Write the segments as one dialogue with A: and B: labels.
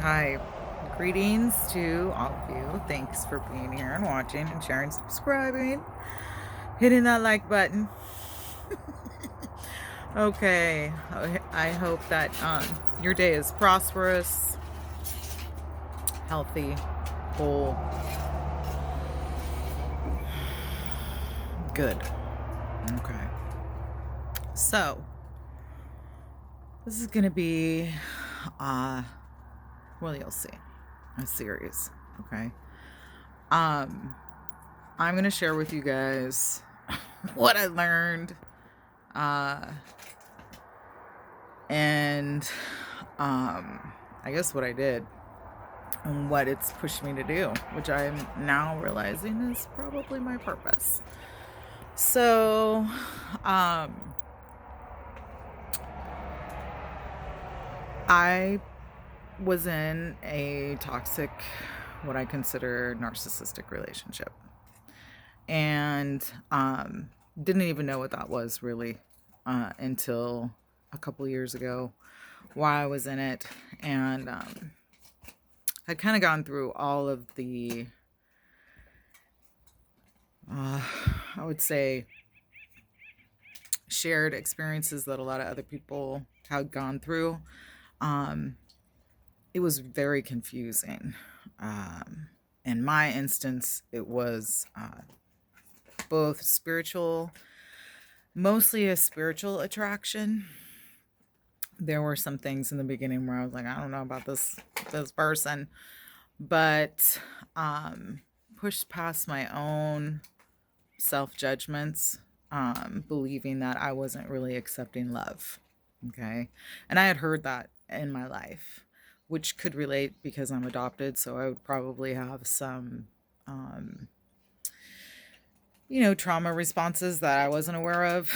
A: Hi, greetings to all of you. Thanks for being here and watching and sharing, subscribing, hitting that like button. Okay, I hope that your day is prosperous, healthy, whole, good. Okay, so this is gonna be, uh, well, you'll see, a series. Okay, um, I'm gonna share with you guys what I learned uh and I guess what I did and what it's pushed me to do, which I'm now realizing is probably my purpose. So, I was in a toxic, what I consider narcissistic relationship, and didn't even know what that was really until a couple years ago, while I was in it, and had kind of gone through all of the, I would say, shared experiences that a lot of other people had gone through. Um, it was very confusing. In my instance, it was both spiritual, mostly a spiritual attraction. There were some things in the beginning where I was like, I don't know about this person, but pushed past my own self judgments, believing that I wasn't really accepting love. Okay. And I had heard that in my life, which could relate because I'm adopted. So I would probably have some, um, trauma responses that I wasn't aware of.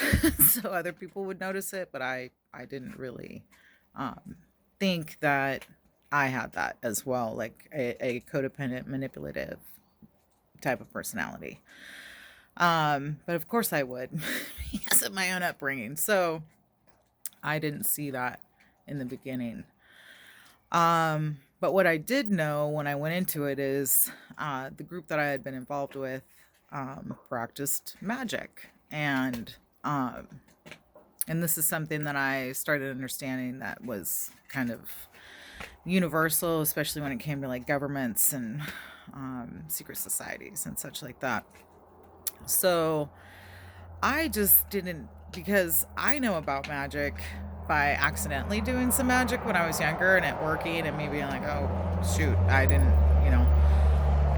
A: So other people would notice it, but I didn't really um, think that I had that as well, like a codependent, manipulative type of personality. But of course I would because of my own upbringing. So I didn't see that in the beginning. But what I did know when I went into it is the group that I had been involved with practiced magic. And this is something that I started understanding that was kind of universal, especially when it came to like governments and secret societies and such like that. So I just didn't, because I know about magic by accidentally doing some magic when I was younger and it working and me being like, oh, shoot, I didn't, you know.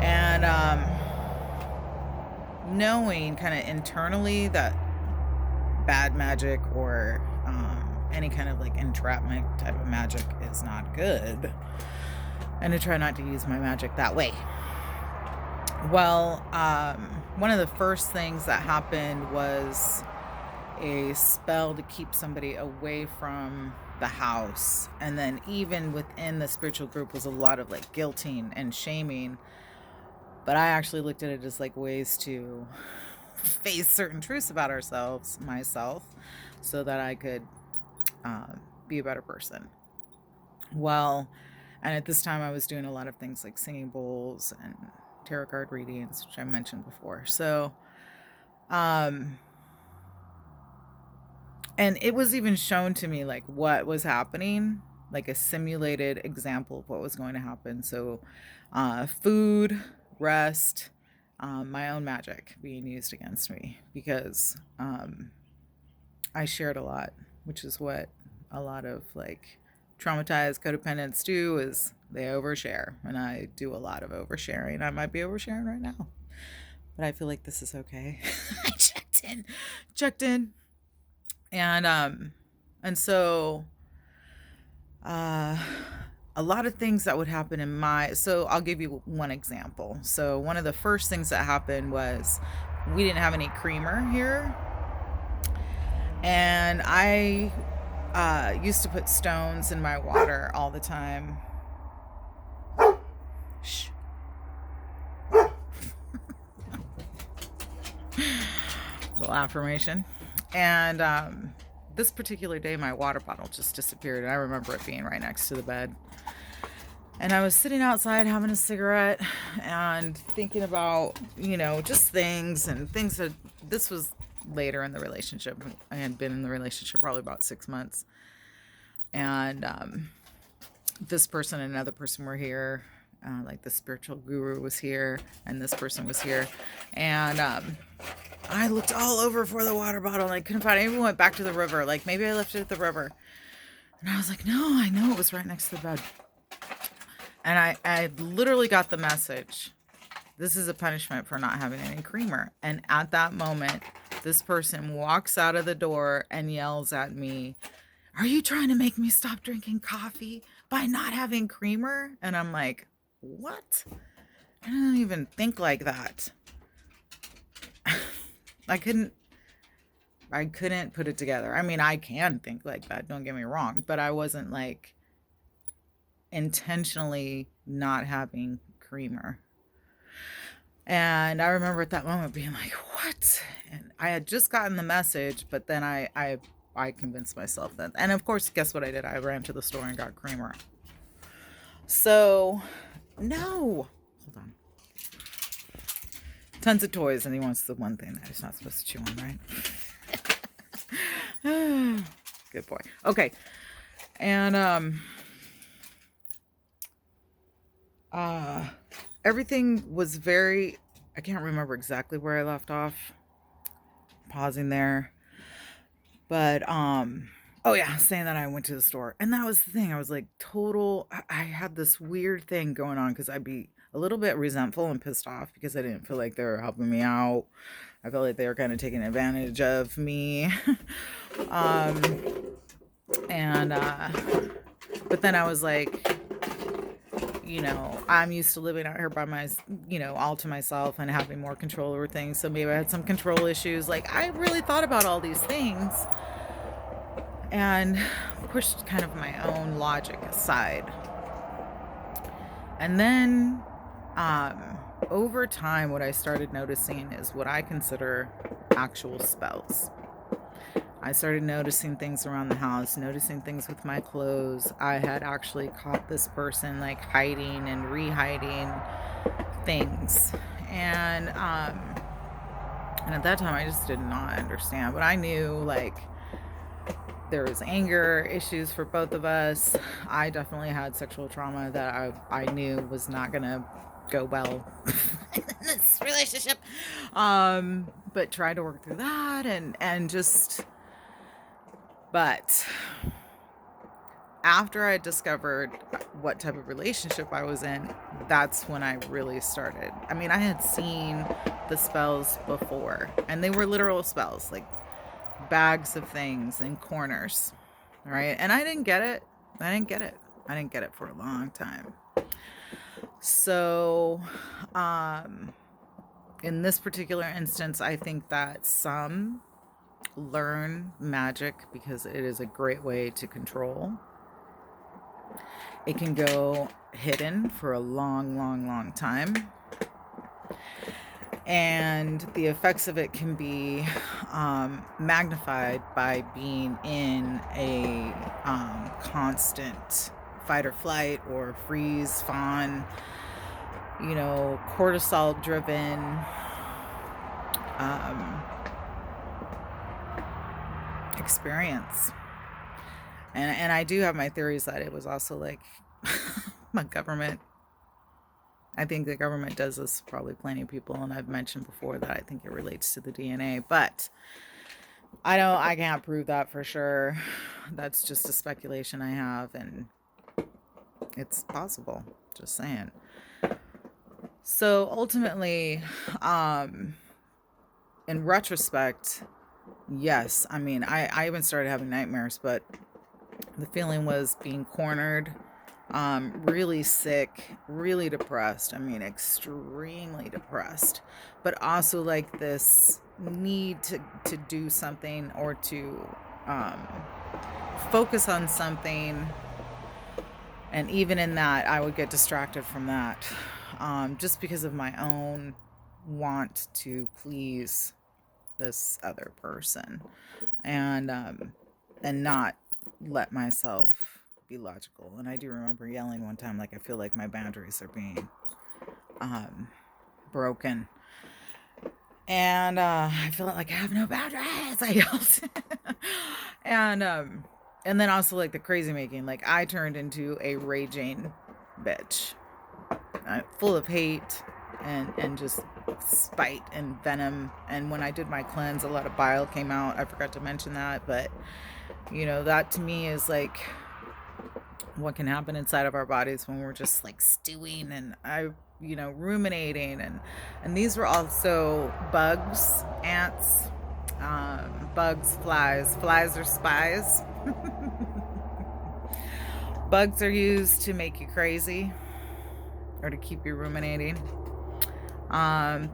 A: And knowing kind of internally that bad magic or any kind of like entrapment type of magic is not good. And to try not to use my magic that way. Well, one of the first things that happened was a spell to keep somebody away from the house. And then even within the spiritual group was a lot of like guilting and shaming. But I actually looked at it as like ways to face certain truths about ourselves, myself, so that I could be a better person. Well, and at this time I was doing a lot of things like singing bowls and tarot card readings, which I mentioned before. So, um, and it was even shown to me like what was happening, like a simulated example of what was going to happen. So food, rest, my own magic being used against me because I shared a lot, which is what a lot of like traumatized codependents do, is they overshare, and I do a lot of oversharing. I might be oversharing right now, but I feel like this is okay. I checked in and so uh a lot of things that would happen in my, so I'll give you one example. So one of the first things that happened was we didn't have any creamer here, and I used to put stones in my water all the time. Shh. Little affirmation. And this particular day, my water bottle just disappeared. And I remember it being right next to the bed. And I was sitting outside having a cigarette and thinking about, just things and things that this was later in the relationship. I had been in the relationship probably about 6 months. And this person and another person were here. Like the spiritual guru was here and this person was here. And I looked all over for the water bottle and I couldn't find it. I even went back to the river. Like maybe I left it at the river. And I was like, no, I know it was right next to the bed. And I literally got the message. This is a punishment for not having any creamer. And at that moment, this person walks out of the door and yells at me, are you trying to make me stop drinking coffee by not having creamer? And I'm like, what? I don't even think like that. I couldn't put it together. I mean, I can think like that, don't get me wrong, but I wasn't like intentionally not having creamer. And I remember at that moment being like, what? And I had just gotten the message, but then I convinced myself that. And of course, guess what I did? I ran to the store and got creamer. So, no. Hold on. Tons of toys, and he wants the one thing that he's not supposed to chew on, right? Good boy. Okay. And everything was very, I can't remember exactly where I left off. Pausing there. But oh yeah, saying that I went to the store. And that was the thing. I was like I had this weird thing going on because I'd be a little bit resentful and pissed off because I didn't feel like they were helping me out. I felt like they were kind of taking advantage of me. And but then I was like, I'm used to living out here by all to myself and having more control over things. So maybe I had some control issues. Like I really thought about all these things and pushed kind of my own logic aside. And then over time, what I started noticing is what I consider actual spells. I started noticing things around the house, noticing things with my clothes. I had actually caught this person like hiding and re-hiding things. And at that time I just did not understand. But I knew like there was anger issues for both of us. I definitely had sexual trauma that I knew was not gonna go well in this relationship. But tried to work through that and just. But after I discovered what type of relationship I was in, that's when I really started. I mean, I had seen the spells before, and they were literal spells, like bags of things in corners, right? And I didn't get it. I didn't get it for a long time. So, in this particular instance, I think that some learn magic because it is a great way to control. It can go hidden for a long, long, long time. And the effects of it can be magnified by being in a constant fight or flight or freeze, fawn, cortisol driven experience. And I do have my theories that it was also like my government. I think the government does this probably plenty of people, and I've mentioned before that I think it relates to the DNA, but I can't prove that for sure. That's just a speculation I have, and it's possible, just saying. So ultimately, in retrospect, yes, I mean, I even started having nightmares, but the feeling was being cornered, really sick, really depressed. I mean, extremely depressed, but also like this need to do something or to focus on something. And even in that, I would get distracted from that, just because of my own want to please this other person, and not let myself be logical. And I do remember yelling one time, like, I feel like my boundaries are being broken. And I feel like I have no boundaries, I yelled. And then also like the crazy making, like I turned into a raging bitch, full of hate and just spite and venom. And when I did my cleanse, a lot of bile came out. I forgot to mention that, but you know, that to me is like what can happen inside of our bodies when we're just like stewing and ruminating. And these were also bugs, ants, bugs, flies are spies. Bugs are used to make you crazy or to keep you ruminating.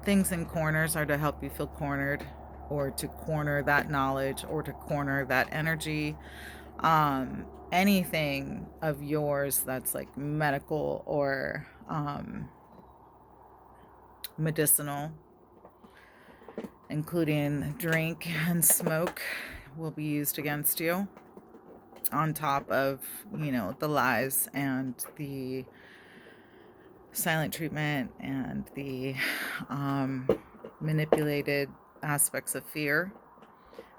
A: Things in corners are to help you feel cornered, or to corner that knowledge, or to corner that energy. Anything of yours that's like medical or medicinal, including drink and smoke, will be used against you, on top of, the lies and the silent treatment and the manipulated aspects of fear.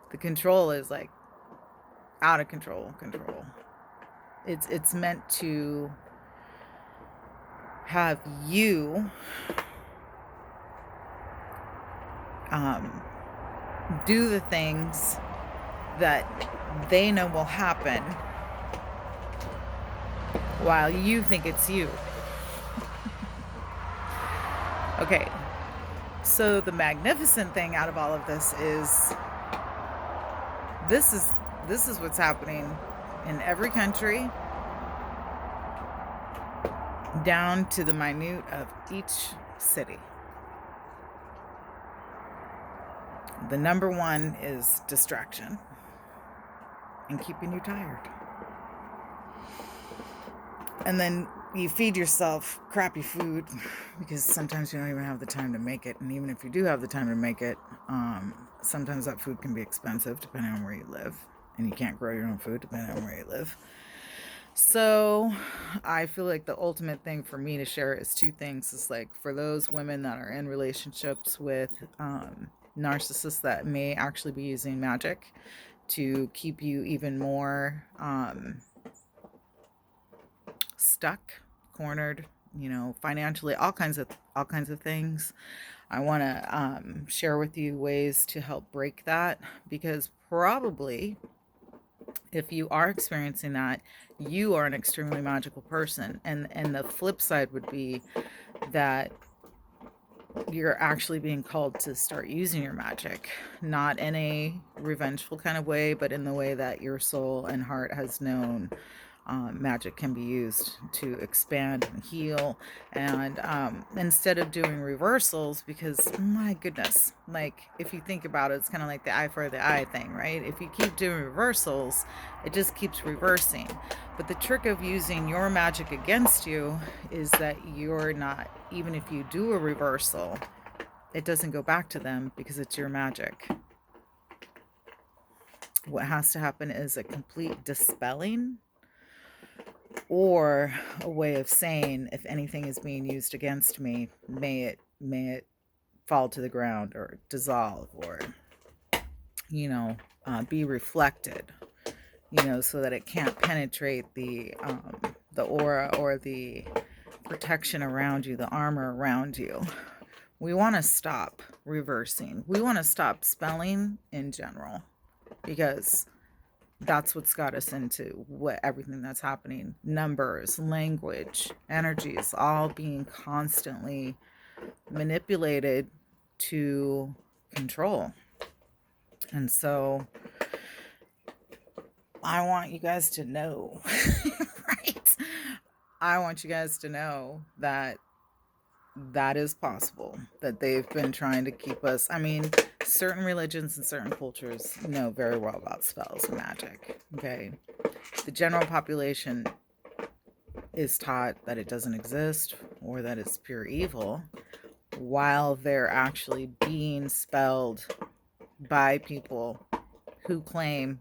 A: The control is like out of control. It's meant to have you do the things that they know will happen while you think it's you. Okay, so the magnificent thing out of all of this is this is what's happening in every country, down to the minute of each city. The number one is distraction and keeping you tired. And then you feed yourself crappy food because sometimes you don't even have the time to make it. And even if you do have the time to make it, sometimes that food can be expensive depending on where you live. And you can't grow your own food depending on where you live. So I feel like the ultimate thing for me to share is two things. It's like for those women that are in relationships with narcissists that may actually be using magic to keep you even more stuck, cornered, financially, all kinds of things. I want to share with you ways to help break that, because probably if you are experiencing that, you are an extremely magical person. And the flip side would be that you're actually being called to start using your magic, not in a revengeful kind of way, but in the way that your soul and heart has known magic can be used to expand and heal. And instead of doing reversals, because my goodness, like if you think about it, it's kind of like the eye for the eye thing, right? If you keep doing reversals, it just keeps reversing. But the trick of using your magic against you is that you're not, even if you do a reversal, it doesn't go back to them because it's your magic. What has to happen is a complete dispelling, or a way of saying, if anything is being used against me, may it fall to the ground or dissolve, or be reflected, so that it can't penetrate the aura or the protection around you, the armor around you. We want to stop reversing. We want to stop spelling in general, because that's what's got us into everything that's happening. Numbers, language, energies, all being constantly manipulated to control. And so I want you guys to know, right? I want you guys to know that is possible, that they've been trying to keep us. I mean, certain religions and certain cultures know very well about spells and magic, okay? The general population is taught that it doesn't exist, or that it's pure evil, while they're actually being spelled by people who claim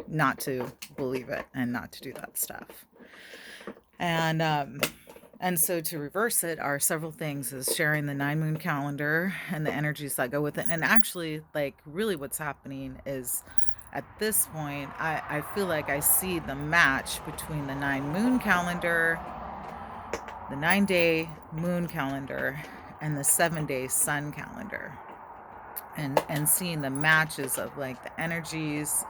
A: not to believe it and not to do that stuff. And so to reverse it are several things, is sharing the 9 moon calendar and the energies that go with it. And actually, like, really what's happening is, at this point, I feel like I see the match between the 9 moon calendar, the 9-day moon calendar, and the 7-day sun calendar. And seeing the matches of like the energies,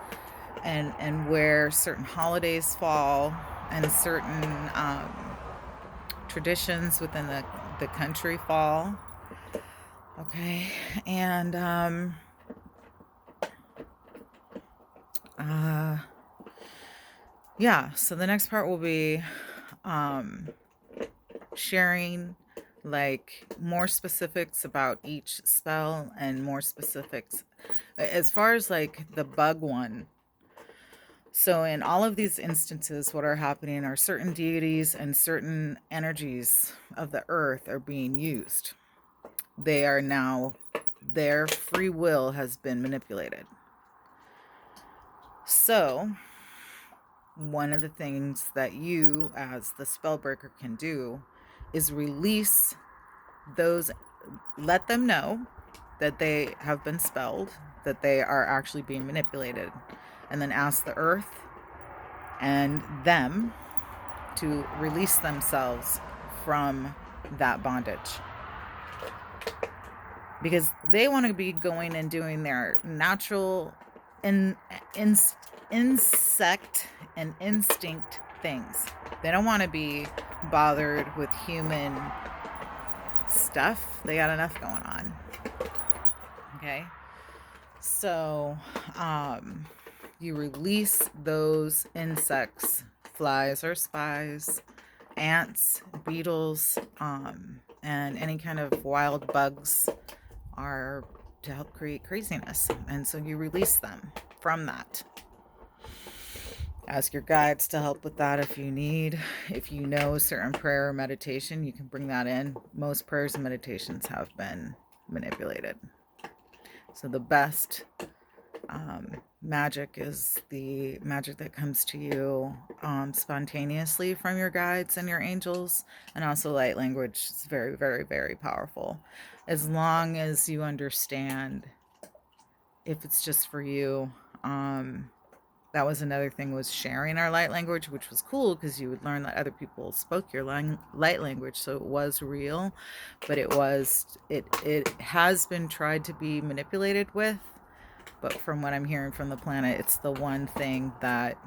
A: and where certain holidays fall, and certain traditions within the country fall. Okay. And yeah, so the next part will be sharing like more specifics about each spell, and more specifics as far as like the bug one. So in all of these instances, what are happening are certain deities and certain energies of the earth are being used. They are now, their free will has been manipulated. So one of the things that you as the spellbreaker can do is release those, let them know that they have been spelled, that they are actually being manipulated, and then ask the earth and them to release themselves from that bondage, because they want to be going and doing their natural insect and instinct things. They don't want to be bothered with human stuff. They got enough going on. Okay. So you release those insects, flies or spies, ants, beetles, and any kind of wild bugs are to help create craziness. And so you release them from that. Ask your guides to help with that if you need. If you know certain prayer or meditation, you can bring that in. Most prayers and meditations have been manipulated. So the best magic is the magic that comes to you spontaneously from your guides and your angels. And also light language is very, very, very powerful, as long as you understand if it's just for you. That was another thing, was sharing our light language, which was cool because you would learn that other people spoke your light language, so it was real. But it has been tried to be manipulated with. But from what I'm hearing from the planet, it's the one thing that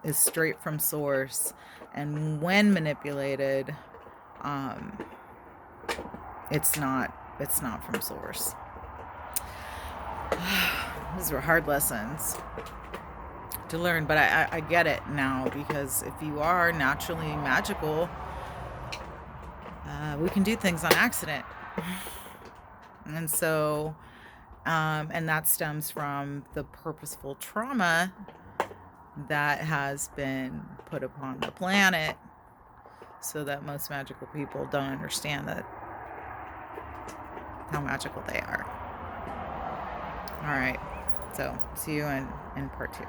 A: is straight from source. And when manipulated, it's not from source. These were hard lessons to learn, but I get it now, because if you are naturally magical, we can do things on accident. And so and that stems from the purposeful trauma that has been put upon the planet, so that most magical people don't understand that how magical they are. All right, so see you in part 2.